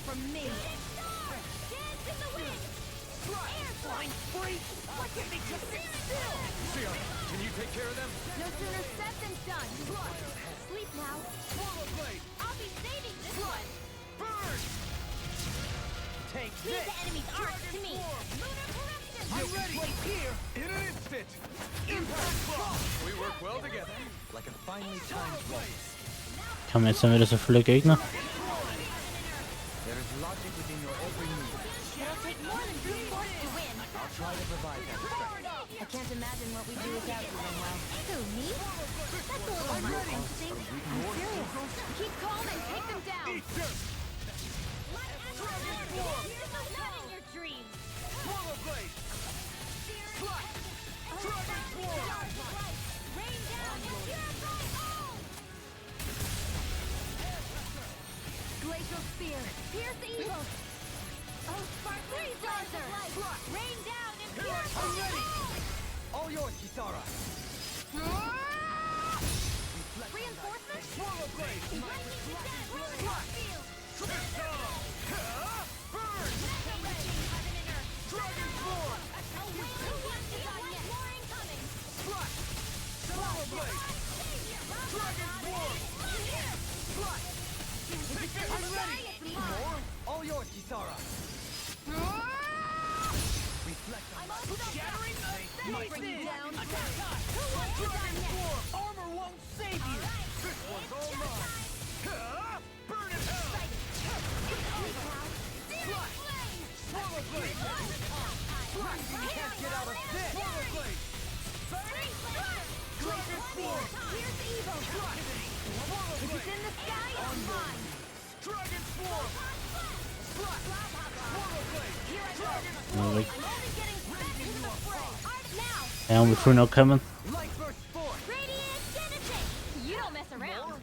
from me. Dance in the wind. Air flying free. What can they just sit still? Sierra, can you take care of them? No sooner said than done. Sleep now. Swallow blade. I'll be saving this one. Burn. Take Leave this. the enemy's arc to me. Lunar correction. I'm ready. Here in an instant. Impact block. We work well together. Like a finely timed race. Kom jetzt dann wieder so viele Gegner. There is logic within your every move. It'll take more than brute force to win. I'll try to provide that perspective. I can't imagine what we do without you, Rinwell. Who, me? That's a little much, don't you think? I'm serious. Keep calm and take them down. Eat dirt. Not in your dreams. Swallow blade. Slot. Dragon Swarm. Rain down and purify all. Glacial spear. Pierce the evil. Oh, spark freeze laser. Rain down and purify I'm ready. all. All yours, Kisara. Reinforcements? Swallow blade. Lightning to death. Slot. Field. Burn. Dragon Swarm. More incoming. Slot. Swallow blade. Dragon Swarm. Slot. I'm ready. More. All yours, Kisara. Reflect on my shattering the Bring you down. Dragon Swarm. Armor won't save you. This one's all mine. Burn in hell. Slot. Swallow blade. Slot. You can't get out of this. Swallow blade. Dragon Swarm. Here's the evil. Slot. Swallow If it's blade. in the sky, it's mine. Dragon Swarm. Slot. Swallow blade. Dragon Alright. I'm only getting back into the fray. Art now. Ja, we voelen ook coming. Light burst forth. Radiant penetrate. You don't mess around.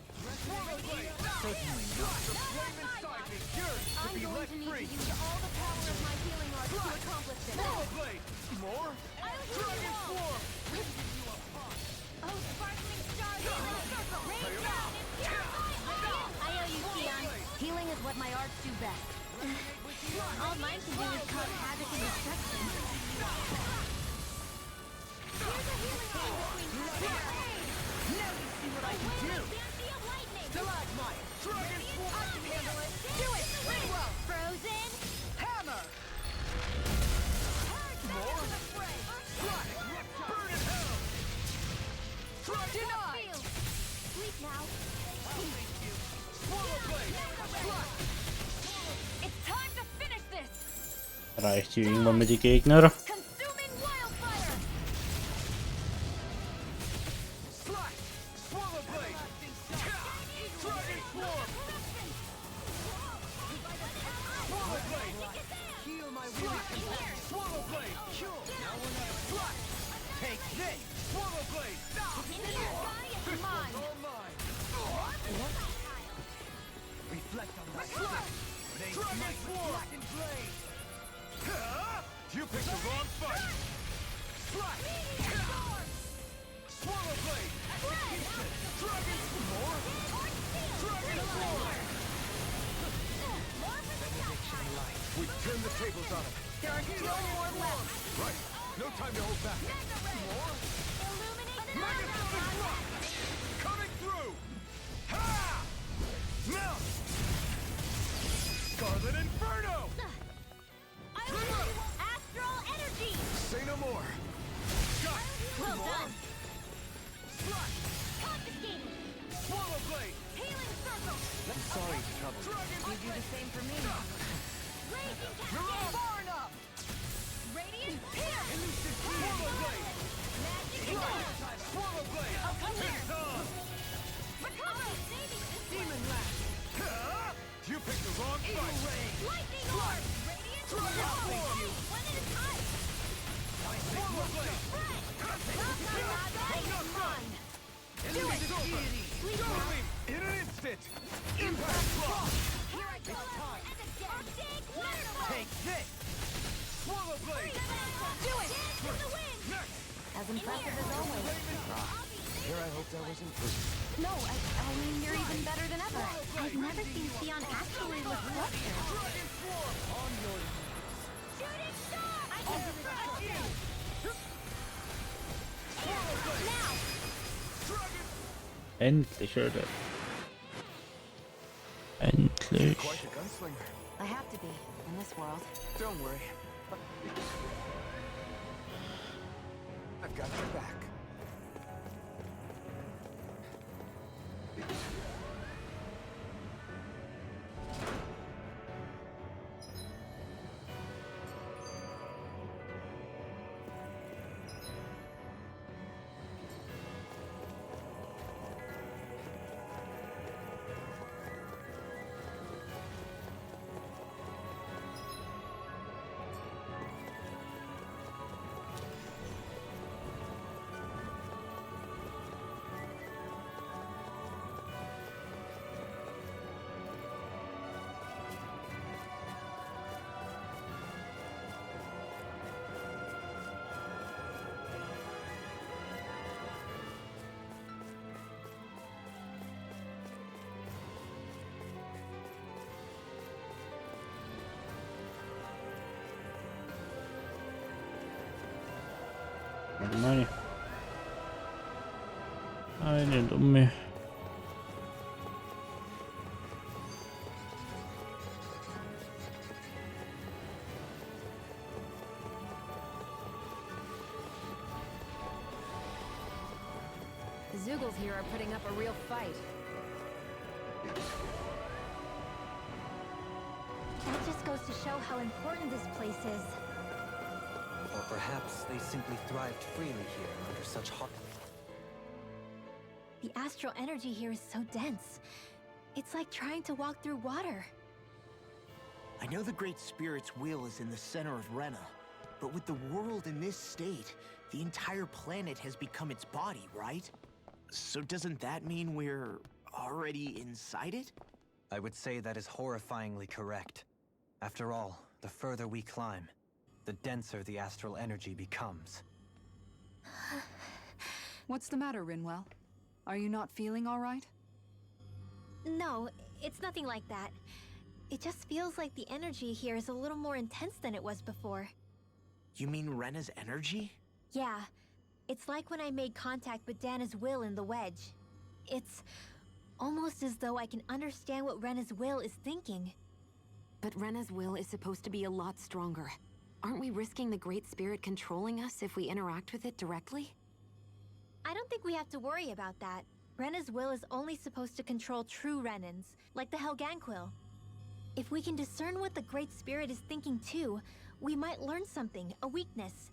Swallow blade. Certainly not. The flame inside me yearns to I'm be going let to need free. to use all the power of my healing arts to accomplish this. Swallow blade. More. I'll do Dragon it all. Swarm. Oh, sparkling star healing circle. Rain down and purify all. I owe you, Sion. Healing is what my arts do best. All mine can do is cause havoc and destruction. Here's a healing ring between Now you see what I can do. Stalagmite. Dragon Swarm. I can handle it. Do it! Rinwell! Frozen! Hammer. More. Slot. Burn in hell. Denied! Sleep now. Swallow blade. Slot. It's time to finish this! Reicht hier irgendwann mit die Gegner. Consuming wildfire! Slot. Swallow blade. Dragon Swarm. Swallow blade. Heal my weakness. Swallow blade. Now we're not. Slot. Take this. Swallow blade. In the sky, it's This mine! one's all mine. Reflect on my slot. Dragon Swarm. You picked the wrong fight. Slot. Swallow blade. Dragon Swarm. Dragon Swarm. We've turned the tables on him. There are still more left! Right. No time to hold back. More. Magnificent rock. Coming through. Ha! Melt. Scarlet Inferno. Astral energy! Say no more. Got it. Well More. done! Slot. Confiscating! Swallow blade. Healing circle! I'm sorry to trouble. Dragon You do the same for me. Raging You're all cascade! far enough. Radiant pierce! Elusive swallow blade. Magic Slot. missile! Swallow blade. Oh, come here! It's on. Recover! Saving this Demon lash. You picked the wrong fight. Lightning orb! Radiant Dragon sword! Swarm. One at a time! Swallow blade. Mine! Do it. Sleep Go now! me in an instant. Impact block. Here I go! And again! Arctic water! Take this. Swallow blade. Do it! Dance in the wind! Next. As impressive as always. Here I hope that was improved. No, I I mean, you're even better than ever. I've never seen Theon actually look flustered. Shooting star! I can do this. Now! Endlich, Alter. Endlich. Quite a gunslinger. I have to be, in this world. Don't worry. I've got your back. Money. Eine dumme. The Zoogles here are putting up a real fight. That just goes to show how important this place is. Or perhaps they simply thrived freely here under such hot... The astral energy here is so dense. It's like trying to walk through water. I know the Great Spirit's will is in the center of Rena, but with the world in this state, the entire planet has become its body, right? So doesn't that mean we're already inside it? I would say that is horrifyingly correct. After all, the further we climb, the denser the astral energy becomes. What's the matter, Rinwell? Are you not feeling all right? No, it's nothing like that. It just feels like the energy here is a little more intense than it was before. You mean Rena's energy? Yeah, it's like when I made contact with Dana's will in the wedge. It's almost as though I can understand what Rena's will is thinking. But Rena's will is supposed to be a lot stronger. Aren't we risking the Great Spirit controlling us if we interact with it directly? I don't think we have to worry about that. Rena's will is only supposed to control true Renans, like the Helganquil. If we can discern what the Great Spirit is thinking too, we might learn something, a weakness.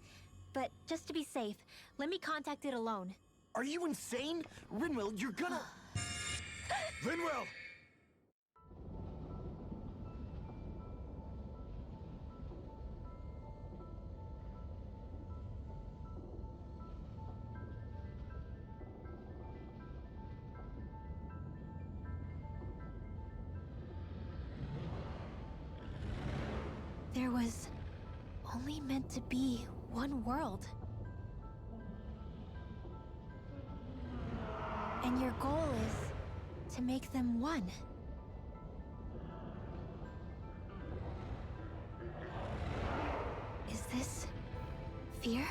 But just to be safe, let me contact it alone. Are you insane? Rinwell, you're gonna... Rinwell! There was only meant to be one world. And your goal is to make them one. Is this fear?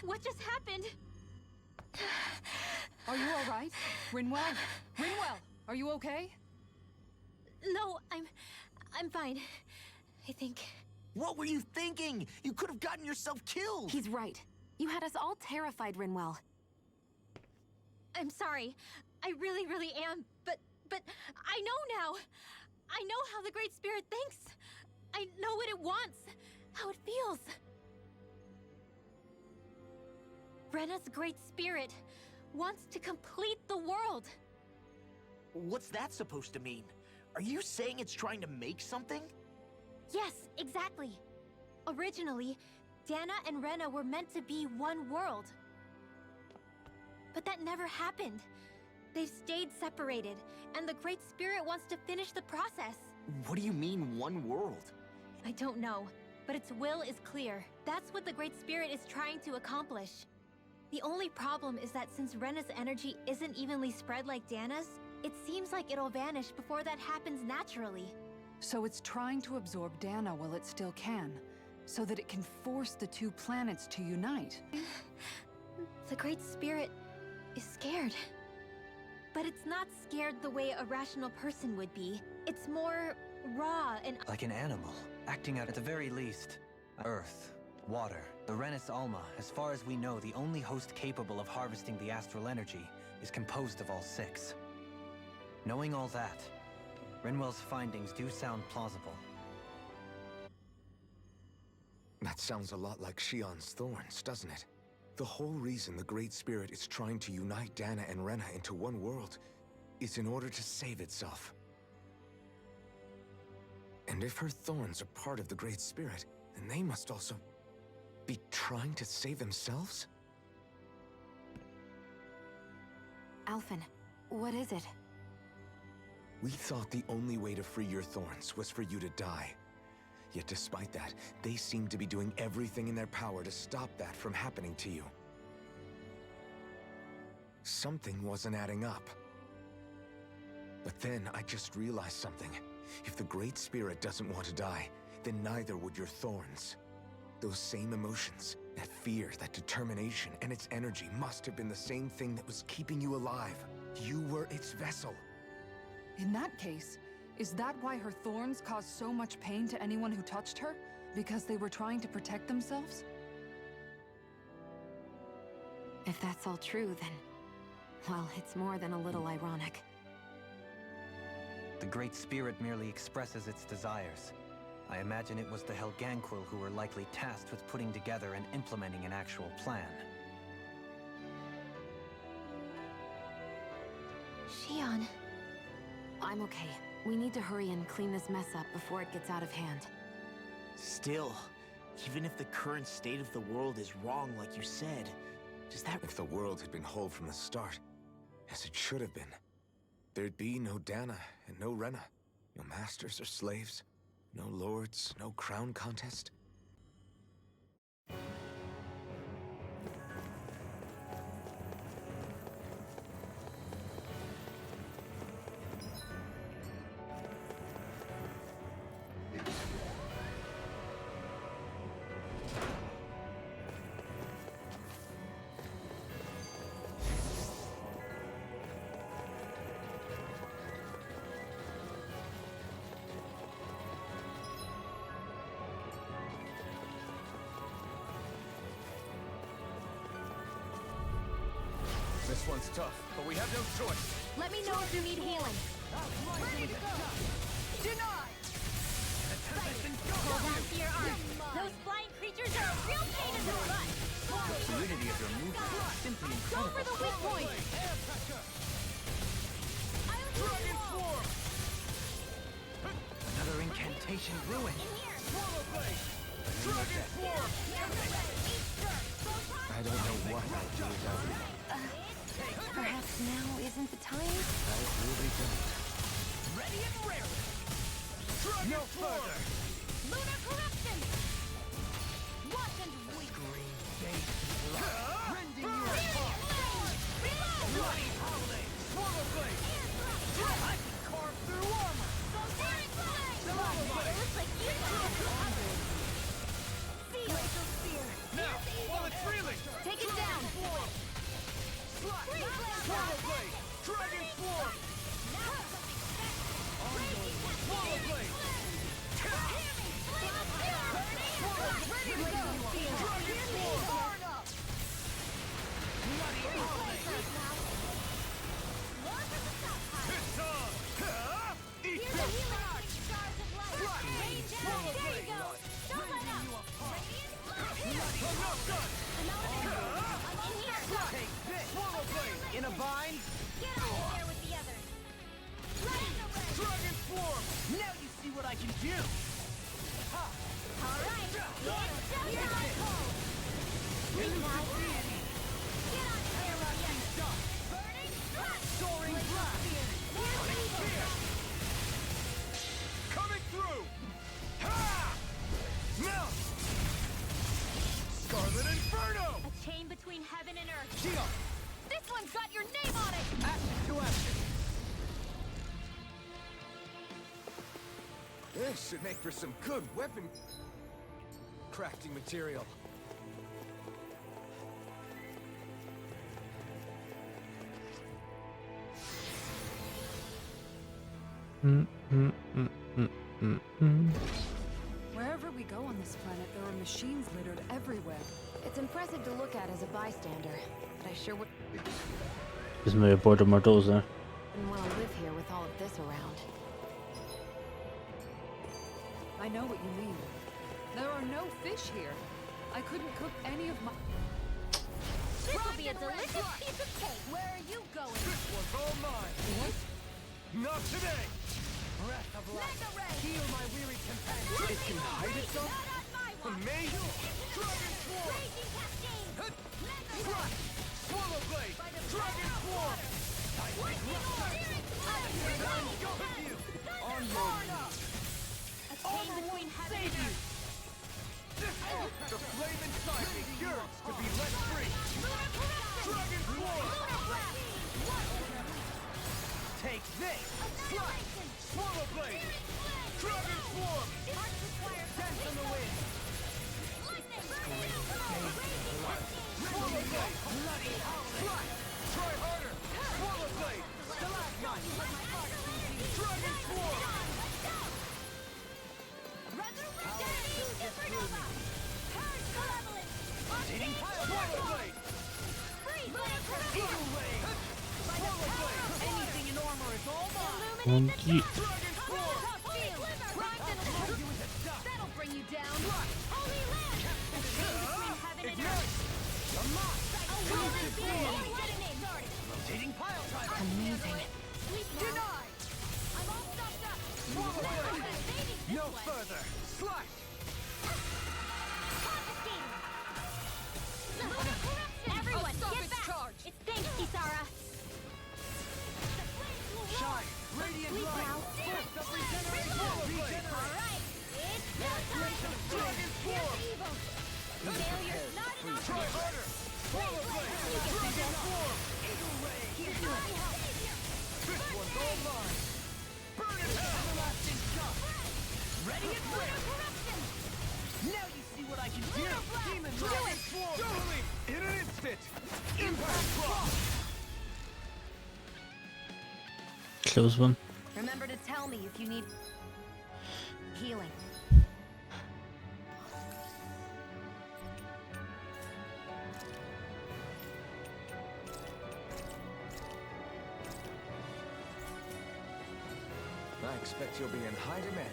What just happened? Are you all right? Rinwell? Rinwell, are you okay? No, I'm fine. I think. What were you thinking? You could have gotten yourself killed! He's right. You had us all terrified, Rinwell. I'm sorry. I really am. But I know now. I know how the Great Spirit thinks. I know what it wants, how it feels. Rena's Great Spirit wants to complete the world. What's that supposed to mean? Are you saying it's trying to make something? Yes, exactly. Originally, Dana and Rena were meant to be one world. But that never happened. They've stayed separated, and the Great Spirit wants to finish the process. What do you mean, one world? I don't know, but its will is clear. That's what the Great Spirit is trying to accomplish. The only problem is that since Rena's energy isn't evenly spread like Dahna's, it seems like it'll vanish before that happens naturally. So it's trying to absorb Dahna while it still can, so that it can force the two planets to unite. The Great Spirit is scared. But it's not scared the way a rational person would be. It's more raw and... Like an animal, acting out at the very least. Earth, water, the Renis Alma, as far as we know, the only host capable of harvesting the astral energy, is composed of all six. Knowing all that, Rinwell's findings do sound plausible. That sounds a lot like Shion's thorns, doesn't it? The whole reason the Great Spirit is trying to unite Dahna and Rena into one world is in order to save itself. And if her thorns are part of the Great Spirit, then they must also be trying to save themselves? Alphen, what is it? We thought the only way to free your thorns was for you to die. Yet despite that, they seem to be doing everything in their power to stop that from happening to you. Something wasn't adding up. But then I just realized something. If the Great Spirit doesn't want to die, then neither would your thorns. Those same emotions, that fear, that determination, and its energy must have been the same thing that was keeping you alive. You were its vessel. In that case, is that why her thorns caused so much pain to anyone who touched her? Because they were trying to protect themselves? If that's all true, then... well, it's more than a little ironic. The Great Spirit merely expresses its desires. I imagine it was the Helganquil who were likely tasked with putting together and implementing an actual plan. Shion. I'm okay. We need to hurry and clean this mess up before it gets out of hand. Still, even if the current state of the world is wrong like you said, does that... If the world had been whole from the start, as it should have been, there'd be no Dahna and no Rena, no masters or slaves, no lords, no crown contest. This one's tough, but we have no choice. Let me know if you need healing. Ready to go! Denied! Hold on to your arms. Those flying creatures are a real pain in the butt. The fluidity of your movement is simply Go for the incredible. weak point. Dragon Swarm! Another incantation ruined. Swallow Blade! Dragon Swarm! I don't know what I'd do without you. Perhaps now isn't the time? I really don't. Ready and raring! Dragon No Swarm! further. Lunar corruption. Watch and weep. Rending you apart! Bloody Howling! Swallow Blade! I can carve through armor! It looks like you Glacial Spear. Now, while it's reeling! Take it down. Swallow Blade! Dragon Swarm! Swallow Blade! Ready to go! Dragon Swarm! Far enough! Bloody Howling! It's on! Eat Here's a this! healing stars of light. Rain down. There you go. Don't let up. I'm not done! I'm in here. Take this! Swallow Blade! In a bind? Get over there with the others. Dragon Swarm! Now you see what I can do! All right. It's showtime. Breathe now. Get on here with the others. Burning thrust. Soaring between heaven and earth. Shield! This one's got your name on it! Action to action! This should make for some good weapon crafting material. Wherever we go on this planet, there are machines littered everywhere. It's impressive to look at as a bystander, but I sure wouldn't Müssen wir hier Beute mal Dose. want to live here with all of this around. I know what you mean. There are no fish here. I couldn't cook any of my... This will be a delicious piece of cake. Where are you going? This one's all mine! What? Not today! Breath of life! Heal my weary companion! It can hide itself? Amazing! Dragon Swarm! Raging cascade! Thrust! Swallow Blade! Dragon Swarm! I think go with you! On your knees! Armor between heaven and earth. The flame inside me yearns to be let free! Dragon Swarm! Take this! Fly! Swallow Blade! Dragon Swarm! Dance in the wind! Swallow Blade! Fly! Try harder! Swallow Blade! Stalagmite! Dragon Swarm! Swallow Blade! Swallow Blade! Anything in armor is all mine! Und die Dragon Swarm! That'll bring you down. Holy land! A chain between heaven and earth. Rotating pile driver! Amazing. Denied! I'm all stopped up. Swallow Blade! Invading No this way. further! Slash! Confiscating. Everyone, get back! It's thanks, Kisara. Shine! Radiant light! Burst of regeneration! Swallow Blade! All right, it's go time. Dragon Swarm! Failure's not an option. Try harder! Swallow Blade! Dragon Swarm! Eagle Ray! This one's all mine! Burn it hell! Everlasting shot! Ready and ready! Now you see what I can do! Demon Dragon Swarm! Totally! In an instant! Impact Cross! close one. Remember to tell me if you need healing. I expect you'll be in high demand.